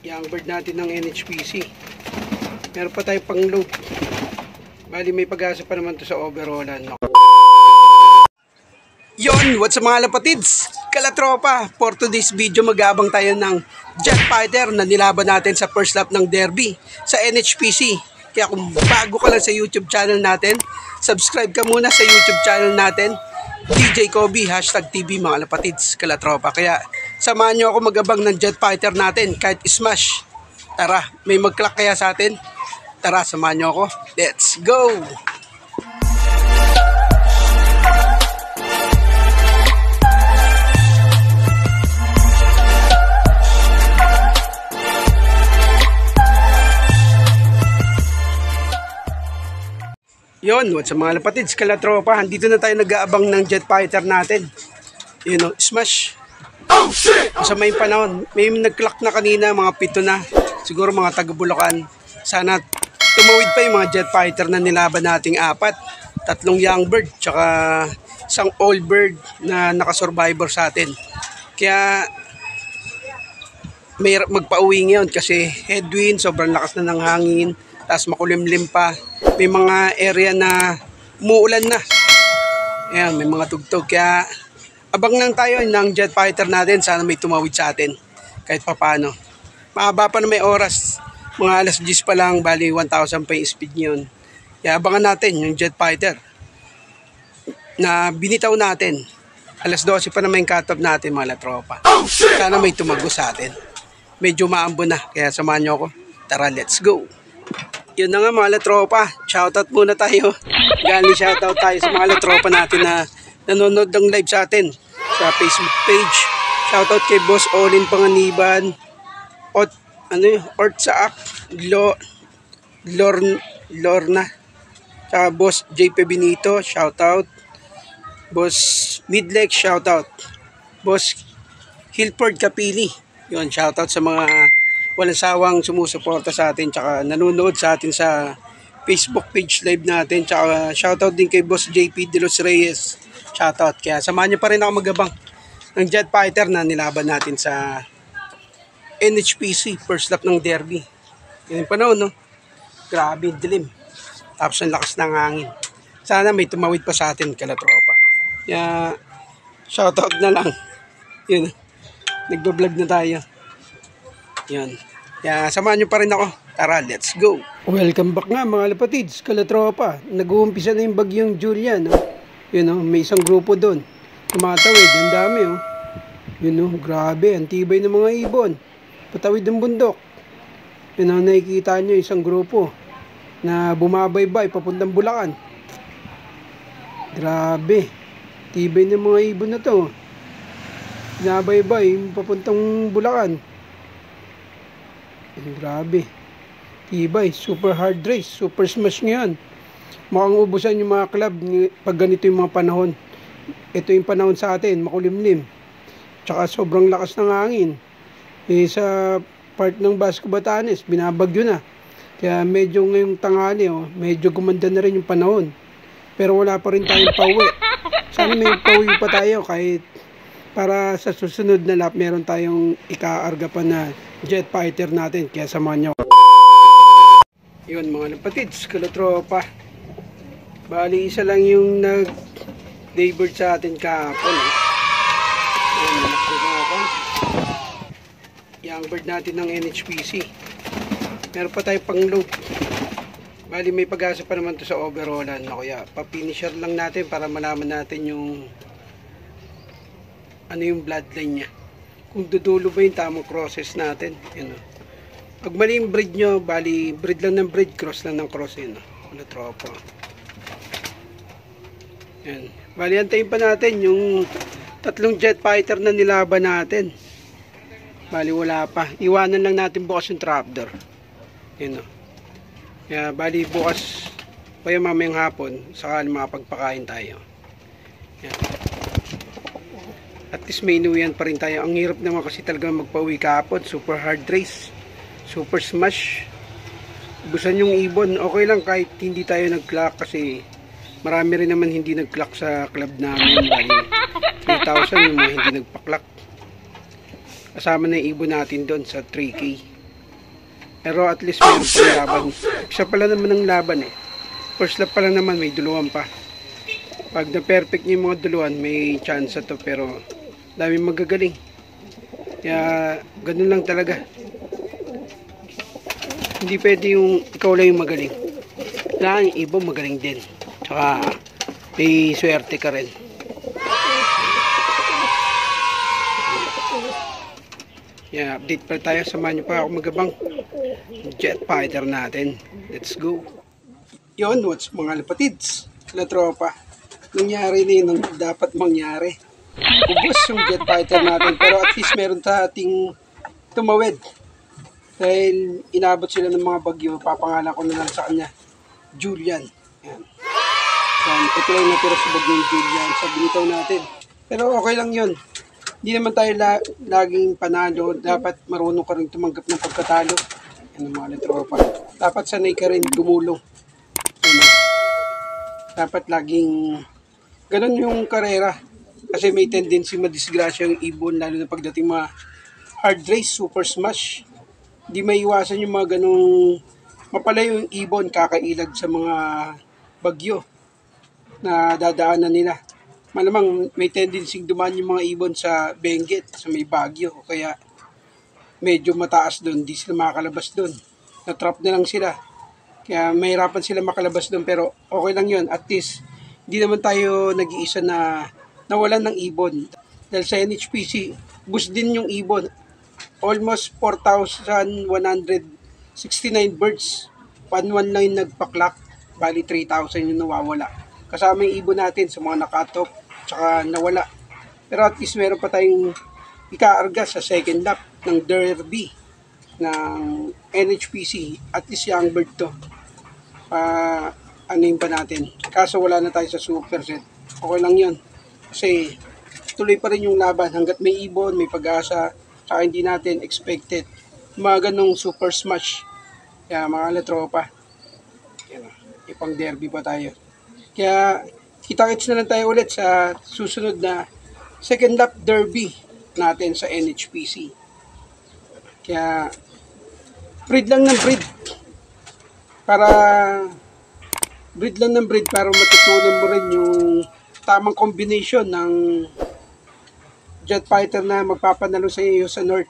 yung bird natin ng NHPC. Meron pa tayo pang load. Bali may pag-asa pa naman to sa overallan. Yon, what's up mga lapatids? Kalatropa, for today's video mag-aabang tayo ng jet fighter na nilaban natin sa first lap ng derby sa NHPC. Kaya kung bago ka lang sa YouTube channel natin, subscribe ka muna sa YouTube channel natin, DJ Kobe, #TV mga lapatids, Kalatropa. Kaya samahan nyo ako mag-abang ng jet fighter natin kahit smash. Tara, may mag-clock kaya sa atin? Tara, samahan nyo ako. Let's go! Yon, what's up mga lapatids, Kalatropa. Dito na tayo nag-aabang ng jet fighter natin. You know, smash. Oh shit! Sa may panahon, may nag-clock na kanina, mga 7 na. Siguro mga taga-Bulacan. Sana tumawid pa yung mga jet fighter na nilaban nating 4. 3 young bird, tsaka isang old bird na nakasurvivor sa atin. Kaya may magpa-uwi ngayon kasi headwind, sobrang lakas na ng hangin, tapos makulimlim pa. May mga area na umuulan na. Ayan, may mga tugtog. Kaya abang lang tayo ng jet fighter natin. Sana may tumawid sa atin kahit papano. Mahaba pa na may oras. Mga alas 10 pa lang, bali 1,000 pa yung speed nyon. Kaya abangan natin yung jet fighter na binitaw natin. Alas 12 pa naman yung cut-off natin mga latropa. Sana may tumago sa atin. Medyo maambo na. Kaya samahan nyo ako. Tara, let's go! Yun na nga mga latropa, shoutout muna tayo. Galing shoutout tayo sa mga latropa natin na nanonood ng live sa atin sa Facebook page. Shoutout kay Boss Olin Panganiban, Ortsaak, Lorna, sa Boss JP Benito, shoutout. Boss Midlake, shoutout. Boss Hilford Kapili, yun, shoutout sa mga walang sawang sumusuporta sa atin, tsaka nanonood sa atin sa Facebook page live natin, tsaka shoutout din kay Boss JP De Los Reyes, shoutout. Kaya samahan nyo pa rin ako magabang ng jet fighter na nilaban natin sa NHPC first lap ng derby. Yan yung panahon, no? Grabe, dilim, tapos ang lakas ng hangin. Sana may tumawid pa sa atin, Kalatropa. Kaya shoutout na lang. Yun, nagbablog na tayo. Yan. Kaya samahan nyo pa rin ako. Tara, let's go. Welcome back nga mga lapatids, Kalatropa. Nag-uumpisa na yung bagyong Julian. No? Yun, no? May isang grupo doon. Tumatawid, ang dami. Oh. Yun, no? Grabe, ang tibay ng mga ibon. Patawid ng bundok. Yun, no? Nakikita nyo isang grupo na bumabaybay papuntang Bulacan. Grabe, tibay ng mga ibon na to. Binabaybay papuntang Bulacan. Grabe, tibay, super hard race, super smash ngayon. Mukhang ubusan yung mga club pag ganito yung mga panahon. Ito yung panahon sa atin, makulimlim, tsaka sobrang lakas ng hangin. Sa part ng Basco Batanes, binabagyo na. Kaya medyo ngayong tanghali, medyo gumanda na rin yung panahon. Pero wala pa rin tayong pauwi. Sana may pauwi pa tayo kahit para sa susunod na lap meron tayong ikaarga pa na jet fighter natin. Kaya samahan nyo. Yun mga lapatids, Kalatropa. Bali isa lang yung nag-daybird sa atin kahapon. Yun, ako. Young bird natin ng NHPC. Meron pa tayo pang load. Bali may pag-asa pa naman to sa overallan. Kaya pa-finisher lang natin para malaman natin yung ano yung bloodline niya, kung dudulo ba yung tamang crosses natin. Yun, pag mali yung breed nyo, bali breed lang ng breed, cross lang ng cross. Yun, Kalatropa. Yan. Bali antayin pa natin yung 3 jet fighter na nilaban natin. Bali wala pa, iwanan lang natin bukas yung trapdoor. Yun, kaya bali bukas o yung mamayang hapon sakali makapagpakain tayo. Yan. At least may inuwian pa rin tayo. Ang hirap naman kasi talaga magpa-uwi kahapon. Super hard race, super smash, busan yung ibon. Okay lang kahit hindi tayo nag-clock kasi marami rin naman hindi nag-clock sa club namin. Bali 3,000 yung mga hindi nagpa-clock. Kasama na yung ibon natin doon sa 3K. Pero at least meron pa laban. Isa pala naman ng laban eh. First lap pa lang naman, may duluhan pa. Pag na-perfect niyo yung mga duluhan, may chance to. Pero daming magagaling. Kaya ganun lang talaga. Hindi pwede yung ikaw lang yung magaling. Kailangan yung iba magaling din. Tsaka may swerte ka rin. Yeah, update pa tayo. Samahan niyo pa ako magabang jet fighter natin. Let's go. Yun, what's mga lapatids? La tropa. Nangyari na yun ang dapat mangyari. Ubus yung jet fighter natin. Pero at least meron sa ating tumawid. Dahil inabot sila ng mga bagyo. Papangalan ko na lang sa kanya. Julian. Yan. Yan. Ito lang natira sa bagyong Julian. Sa binitaw natin. Pero okay lang yun. Hindi naman tayo laging panalo. Dapat marunong ka rin tumanggap ng pagkatalo. Yan ang mga tropa. Dapat sanay ka rin gumulong. Yan. Dapat laging ganun yung karera. Kasi may tendency madisgrasya yung ibon. Lalo na pagdating mga hard race, super smash. Hindi maiwasan yung mga ganung mapalayo yung ibon kakailag sa mga bagyo na dadaanan nila. Malamang may tendency dumaan yung mga ibon sa Benguet, sa may bagyo. Kaya medyo mataas doon, di sila makakalabas doon. Na-trap na lang sila. Kaya mahirapan sila makalabas doon, pero okay lang yun. At least, hindi naman tayo nag-iisa na nawalan ng ibon. Dahil sa NHPC, boost din yung ibon. Almost 4,169 birds. 119 nagpaklak. Bali 3,000 yung nawawala. Kasama yung ibon natin sa mga nakatok, tsaka nawala. Pero at least meron pa tayong ikaarga sa second lap ng derby ng NHPC. At least young bird to. Anuin pa natin. Kaso wala na tayo sa super set. Okay lang yun. Kasi tuloy pa rin yung laban. Hanggat may ibon, may pag-asa, tsaka hindi natin expected mga ganong super smash. Kaya mga latropa, ipang derby pa tayo. Kaya kita-kits na lang tayo ulit sa susunod na second lap derby natin sa NHPC. Kaya breed lang ng breed para matutunan mo rin yung tamang combination ng jet fighter na magpapanalo sa iyo sa north.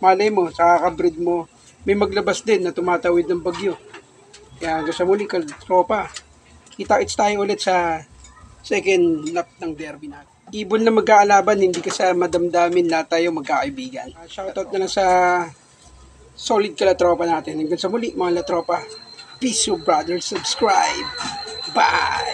Malay mo, sa kakabreed mo, may maglabas din na tumatawid ng bagyo. Kaya sa muli, tropa, kita-kits tayo ulit sa second lap ng derby natin. Ibon na mag-aalaban, hindi ka sa madamdamin, lahat tayo magkakaibigan. Shoutout na lang sa solid kalatropa natin. Hanggang sa muli, mga latropa. Peace, you brothers. Subscribe. Bye!